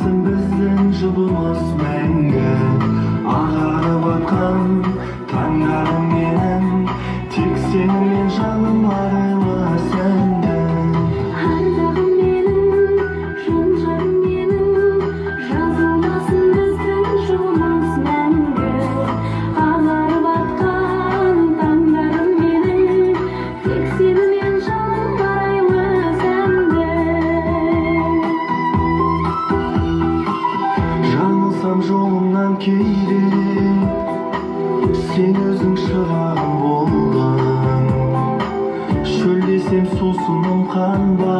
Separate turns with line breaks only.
Жалғансын біздің жұбымыз мәңгі. Ағарып атқан таңдарым менің, тек сенімен жаным арайлы сәнді.
Ардағым менің, жан-жарым менің, жазылмасын біздің жұбымыз мәңгі. Ағарып атқан таңдарым менің, тек сенімен жаным арайлы сәнді.
Жаңылсам жолымнан кейде, сен өзің шырағым болдың. Шөлдесем сусыным қанбай,